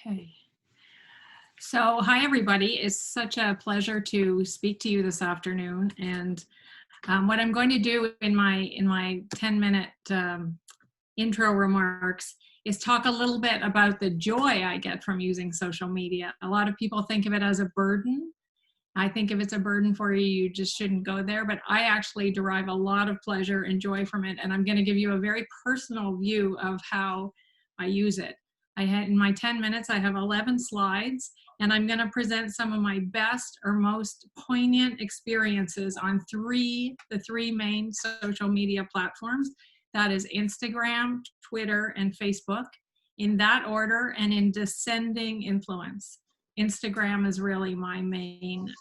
Okay. So, hi everybody. It's such a pleasure to speak to you this afternoon. And what I'm going to do in my 10-minute intro remarks is talk a little bit about the joy I get from using social media. A lot of people think of it as a burden. I think if it's a burden for you, you just shouldn't go there. But I actually derive a lot of pleasure and joy from it. And I'm going to give you a very personal view of how I use it. In my 10 minutes, I have 11 slides, and I'm going to present some of my best or most poignant experiences on the three main social media platforms. That is Instagram, Twitter, and Facebook, in that order and in descending influence. Instagram is really my main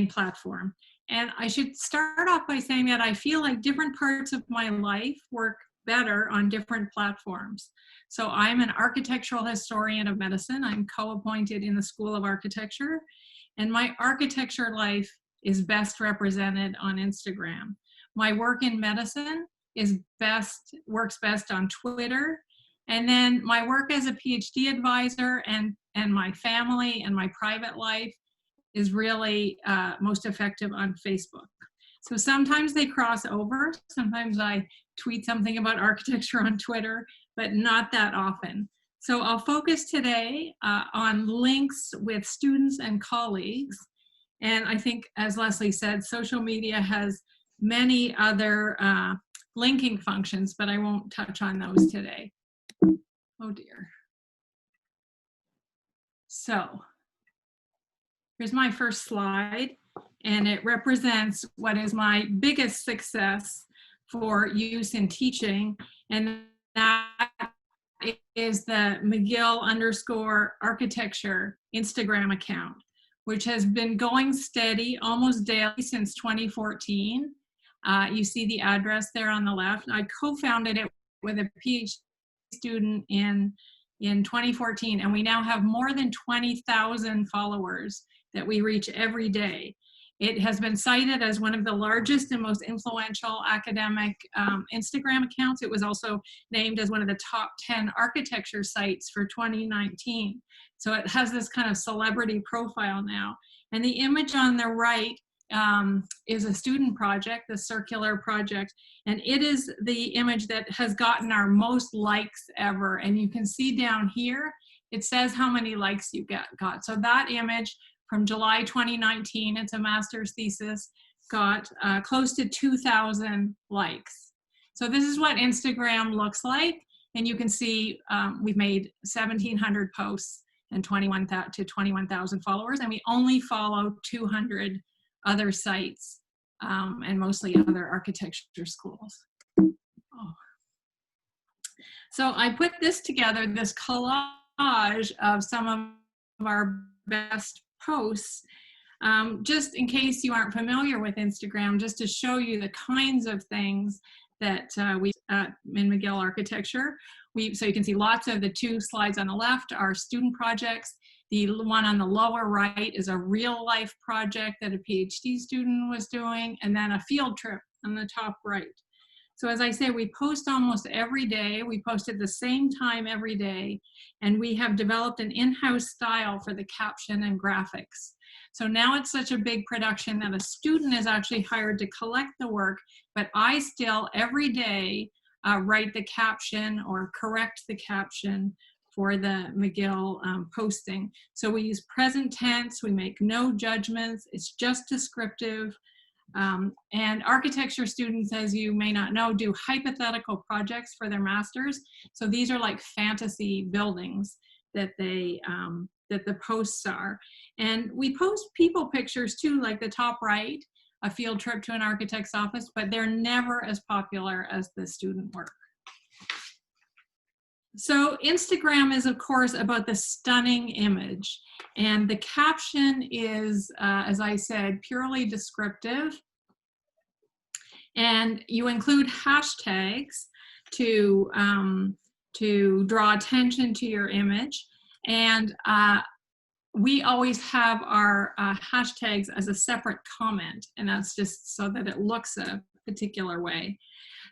platform. And I should start off by saying that I feel like different parts of my life work better on different platforms. So I'm an architectural historian of medicine. I'm co-appointed in the School of Architecture, and my architecture life is best represented on Instagram. My work in medicine works best on Twitter. And then my work as a PhD advisor and my family and my private life is really most effective on Facebook. So sometimes they cross over. Sometimes I tweet something about architecture on Twitter, but not that often. So I'll focus today on links with students and colleagues. And I think, as Leslie said, social media has many other linking functions, but I won't touch on those today. Oh dear. So here's my first slide, and it represents what is my biggest success for use in teaching, and that is the McGill_architecture Instagram account, which has been going steady almost daily since 2014. You see the address there on the left. I co-founded it with a PhD student in 2014, and we now have more than 20,000 followers that we reach every day. It has been cited as one of the largest and most influential academic Instagram accounts. It was also named as one of the top 10 architecture sites for 2019. So it has this kind of celebrity profile now. And the image on the right is a student project, the circular project, and it is the image that has gotten our most likes ever. And you can see down here, it says how many likes you got. So that image from July 2019, it's a master's thesis, got close to 2,000 likes. So this is what Instagram looks like. And you can see we've made 1,700 posts and 21,000 followers, and we only follow 200 other sites and mostly other architecture schools. Oh. So I put this together, this collage of some of our best posts, just in case you aren't familiar with Instagram, just to show you the kinds of things that we in McGill Architecture. So you can see lots of the two slides on the left are student projects. The one on the lower right is a real life project that a PhD student was doing, and then a field trip on the top right. So as I say, we post almost every day. We post at the same time every day, and we have developed an in-house style for the caption and graphics. So now it's such a big production that a student is actually hired to collect the work, but I still every day write the caption or correct the caption for the McGill posting. So we use present tense, we make no judgments, it's just descriptive. And architecture students, as you may not know, do hypothetical projects for their masters. So these are like fantasy buildings that that the posts are. And we post people pictures too, like the top right, a field trip to an architect's office, but they're never as popular as the student work. So Instagram is, of course, about the stunning image. And the caption is, as I said, purely descriptive. And you include hashtags to draw attention to your image. And we always have our hashtags as a separate comment, and that's just so that it looks a particular way.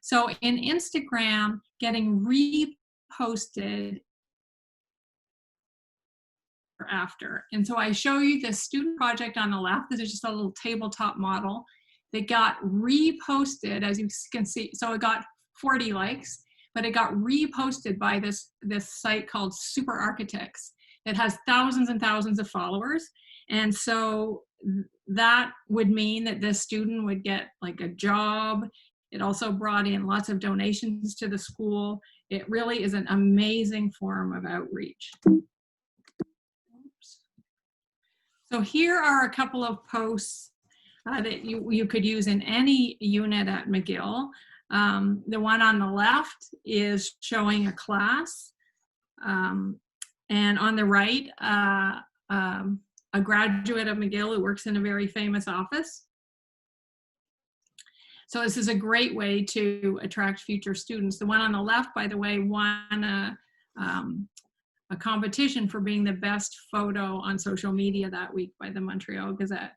So in Instagram, getting reposted after. And so I show you the student project on the left. This is just a little tabletop model that got reposted, as you can see. So it got 40 likes, but it got reposted by this site called Super Architects. It has thousands and thousands of followers. And so that would mean that this student would get like a job. It also brought in lots of donations to the school. It really is an amazing form of outreach. Oops. So here are a couple of posts that you could use in any unit at McGill. The one on the left is showing a class. And on the right, a graduate of McGill who works in a very famous office. So this is a great way to attract future students. The one on the left, by the way, won a competition for being the best photo on social media that week by the Montreal Gazette.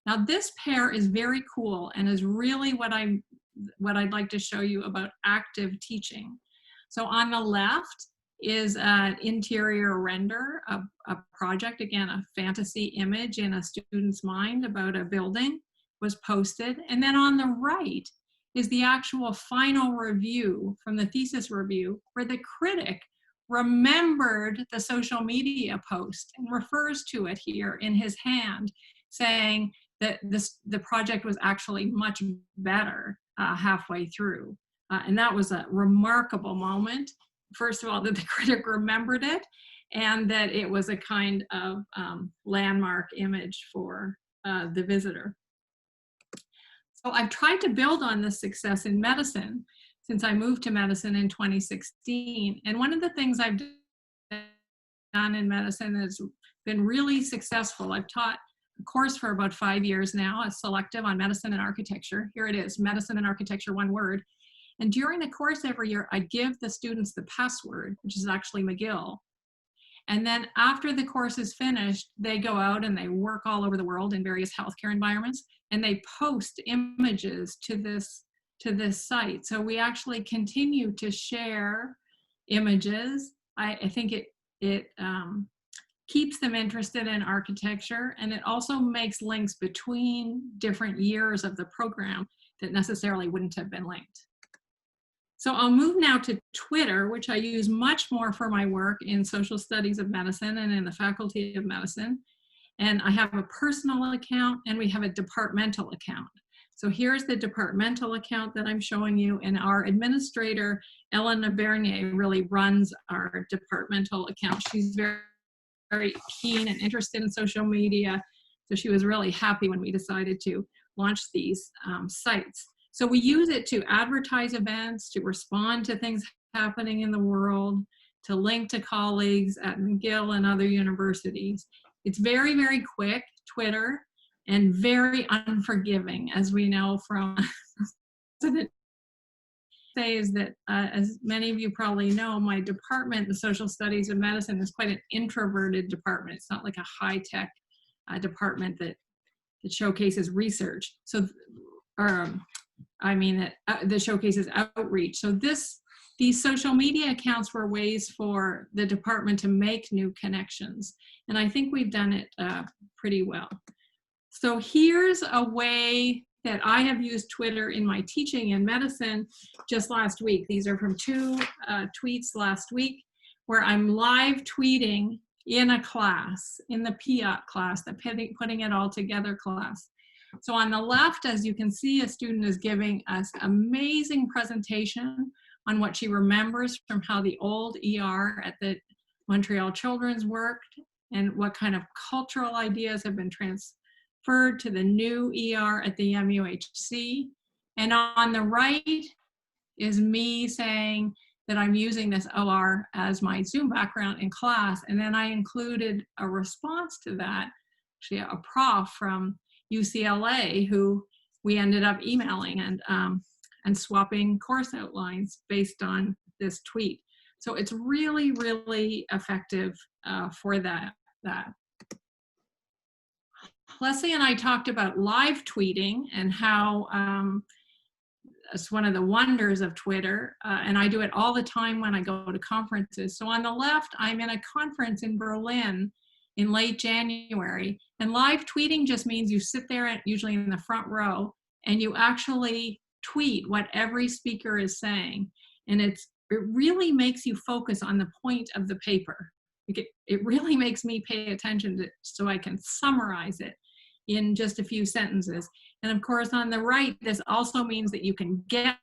Now this pair is very cool and is really what I'd like to show you about active teaching. So on the left is an interior render of a project, again, a fantasy image in a student's mind about a building was posted. And then on the right is the actual final review from the thesis review, where the critic remembered the social media post and refers to it here in his hand, saying that the project was actually much better halfway through. And that was a remarkable moment. First of all, that the critic remembered it, and that it was a kind of landmark image for the visitor. So I've tried to build on this success in medicine since I moved to medicine in 2016. And one of the things I've done in medicine has been really successful. I've taught a course for about 5 years now, a selective on medicine and architecture. Here it is, medicine and architecture, one word. And during the course every year, I give the students the password, which is actually McGill. And then after the course is finished, they go out and they work all over the world in various healthcare environments, and they post images to this site. So we actually continue to share images. I think it keeps them interested in architecture, and it also makes links between different years of the program that necessarily wouldn't have been linked. So I'll move now to Twitter, which I use much more for my work in social studies of medicine and in the faculty of medicine. And I have a personal account and we have a departmental account. So here's the departmental account that I'm showing you, and our administrator, Elena Bernier, really runs our departmental account. She's very, very keen and interested in social media. So she was really happy when we decided to launch these sites. So we use it to advertise events, to respond to things happening in the world, to link to colleagues at McGill and other universities. It's very, very quick, Twitter, and very unforgiving, as we know from is that, as many of you probably know, my department, the social studies of medicine, is quite an introverted department. It's not like a high-tech department that showcases research. So, that showcases outreach. So these social media accounts were ways for the department to make new connections. And I think we've done it pretty well. So here's a way that I have used Twitter in my teaching in medicine just last week. These are from 2 tweets last week, where I'm live tweeting in a class, in the PIAT class, the Putting It All Together class. So on the left, as you can see, a student is giving us an amazing presentation on what she remembers from how the old ER at the Montreal Children's worked and what kind of cultural ideas have been transferred to the new ER at the MUHC. And on the right is me saying that I'm using this OR as my Zoom background in class. And then I included a response to that, actually a prof from UCLA who we ended up emailing and swapping course outlines based on this tweet. So it's really, really effective for that. Leslie and I talked about live tweeting and how it's one of the wonders of Twitter, and I do it all the time when I go to conferences. So on the left, I'm in a conference in Berlin, in late January. And live tweeting just means you sit there, usually in the front row, and you actually tweet what every speaker is saying. And it really makes you focus on the point of the paper. It really makes me pay attention to, so I can summarize it in just a few sentences. And of course, on the right, this also means that you can get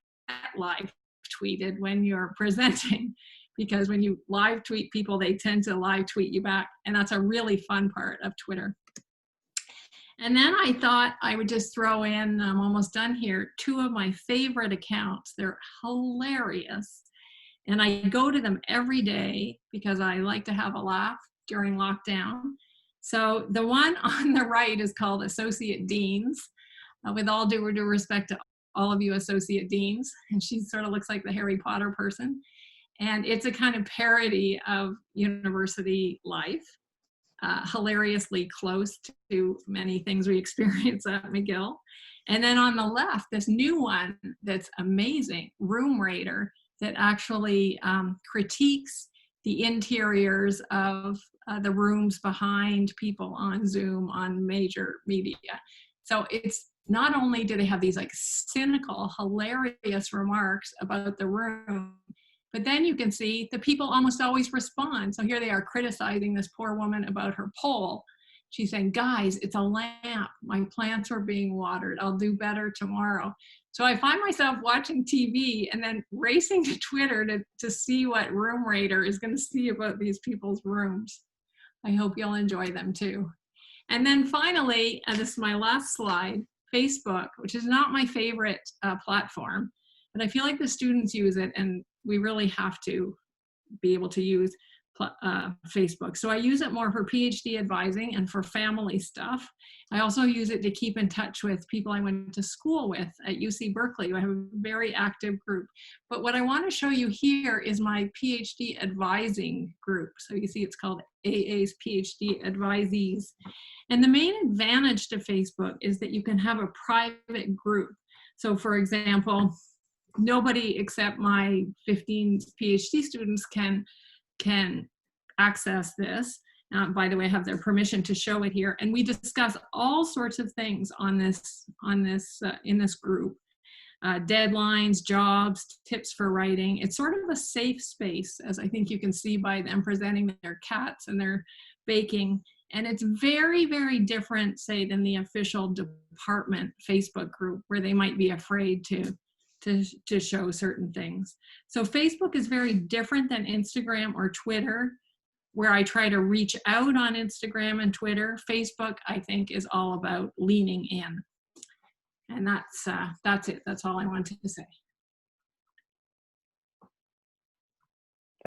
live tweeted when you're presenting, because when you live tweet people, they tend to live tweet you back. And that's a really fun part of Twitter. And then I thought I would just throw in, I'm almost done here, 2 of my favorite accounts. They're hilarious. And I go to them every day because I like to have a laugh during lockdown. So the one on the right is called Associate Deans, with all due respect to all of you Associate Deans. And she sort of looks like the Harry Potter person. And it's a kind of parody of university life, hilariously close to many things we experience at McGill. And then on the left, this new one that's amazing, Room Rater, that actually critiques the interiors of the rooms behind people on Zoom, on major media. So it's not only do they have these like cynical, hilarious remarks about the room, but then you can see the people almost always respond. So here they are criticizing this poor woman about her pole. She's saying, guys, it's a lamp. My plants are being watered. I'll do better tomorrow. So I find myself watching TV and then racing to Twitter to see what Room Rater is going to see about these people's rooms. I hope you'll enjoy them too. And then finally, and this is my last slide, Facebook, which is not my favorite platform, but I feel like the students use it and we really have to be able to use Facebook. So I use it more for PhD advising and for family stuff. I also use it to keep in touch with people I went to school with at UC Berkeley. I have a very active group. But what I want to show you here is my PhD advising group. So you see it's called AA's PhD Advisees. And the main advantage to Facebook is that you can have a private group. So for example, nobody except my 15 PhD students can access this. By the way, I have their permission to show it here. And we discuss all sorts of things on this in this group. Deadlines, jobs, tips for writing. It's sort of a safe space, as I think you can see by them presenting their cats and their baking. And it's very, very different, say, than the official department Facebook group, where they might be afraid to show certain things. So Facebook is very different than Instagram or Twitter, where I try to reach out on Instagram and Twitter. Facebook, I think, is all about leaning in. And that's it. That's all I wanted to say.